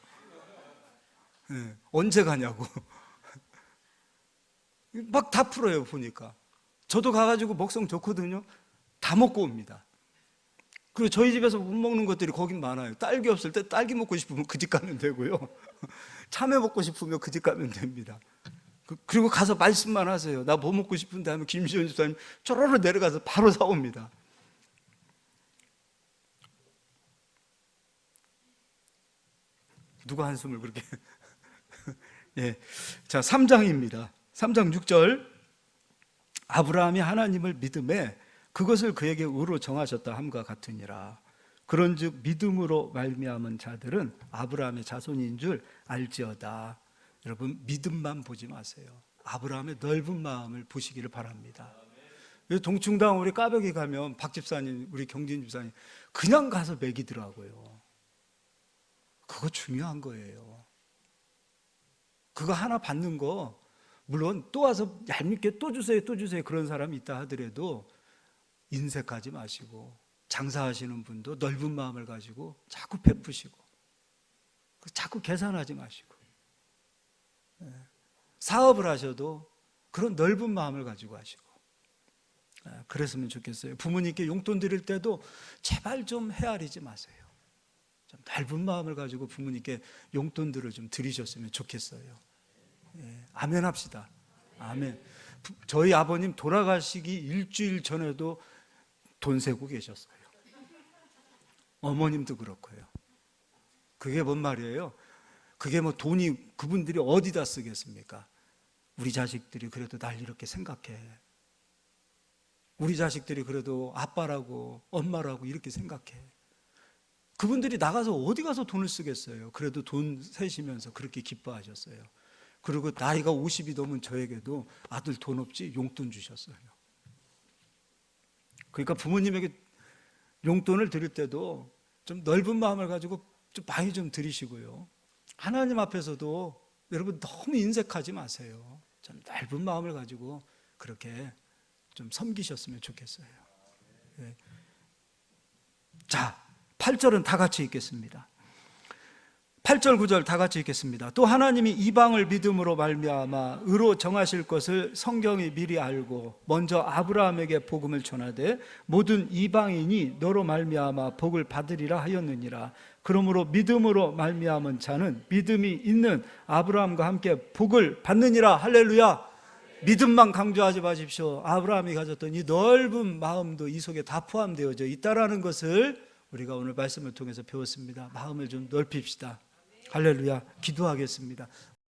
네, 언제 가냐고. 막 다 풀어요 보니까. 저도 가가지고 먹성 좋거든요. 다 먹고 옵니다. 그리고 저희 집에서 못 먹는 것들이 거긴 많아요. 딸기 없을 때 딸기 먹고 싶으면 그 집 가면 되고요. 참외 먹고 싶으면 그 집 가면 됩니다. 그리고 가서 말씀만 하세요. 나 뭐 먹고 싶은데 하면 김시원 집사님 쪼로로 내려가서 바로 사옵니다. 누가 한숨을 그렇게. 예. 자, 3장입니다. 3장 6절. 아브라함이 하나님을 믿음에 그것을 그에게 의로 정하셨다 함과 같으니라. 그런즉 믿음으로 말미암은 자들은 아브라함의 자손인 줄 알지어다. 여러분 믿음만 보지 마세요. 아브라함의 넓은 마음을 보시기를 바랍니다. 동충당 우리 까벽이 가면 박 집사님, 우리 경진 집사님 그냥 가서 먹이더라고요. 그거 중요한 거예요. 그거 하나 받는 거, 물론 또 와서 얄밉게 또 주세요 그런 사람이 있다 하더라도 인색하지 마시고, 장사하시는 분도 넓은 마음을 가지고 자꾸 베푸시고, 자꾸 계산하지 마시고, 사업을 하셔도 그런 넓은 마음을 가지고 하시고, 그랬으면 좋겠어요. 부모님께 용돈 드릴 때도 제발 좀 헤아리지 마세요. 좀 넓은 마음을 가지고 부모님께 용돈들을 좀 드리셨으면 좋겠어요. 아멘 합시다. 아멘. 저희 아버님 돌아가시기 일주일 전에도 돈 세고 계셨어요. 어머님도 그렇고요. 그게 뭔 말이에요? 그게 뭐 돈이 그분들이 어디다 쓰겠습니까? 우리 자식들이 그래도 날 이렇게 생각해. 우리 자식들이 그래도 아빠라고 엄마라고 이렇게 생각해. 그분들이 나가서 어디 가서 돈을 쓰겠어요? 그래도 돈 세시면서 그렇게 기뻐하셨어요. 그리고 나이가 50이 넘은 저에게도 아들 돈 없지? 용돈 주셨어요. 그러니까 부모님에게 용돈을 드릴 때도 좀 넓은 마음을 가지고 좀 많이 좀 드리시고요. 하나님 앞에서도 여러분 너무 인색하지 마세요. 좀 넓은 마음을 가지고 그렇게 좀 섬기셨으면 좋겠어요. 자, 8절은 다 같이 읽겠습니다. 8절 9절 다 같이 읽겠습니다. 또 하나님이 이방을 믿음으로 말미암아 의로 정하실 것을 성경이 미리 알고 먼저 아브라함에게 복음을 전하되 모든 이방인이 너로 말미암아 복을 받으리라 하였느니라. 그러므로 믿음으로 말미암은 자는 믿음이 있는 아브라함과 함께 복을 받느니라. 할렐루야. 믿음만 강조하지 마십시오. 아브라함이 가졌던 이 넓은 마음도 이 속에 다 포함되어져 있다라는 것을 우리가 오늘 말씀을 통해서 배웠습니다. 마음을 좀 넓힙시다. 할렐루야. 기도하겠습니다.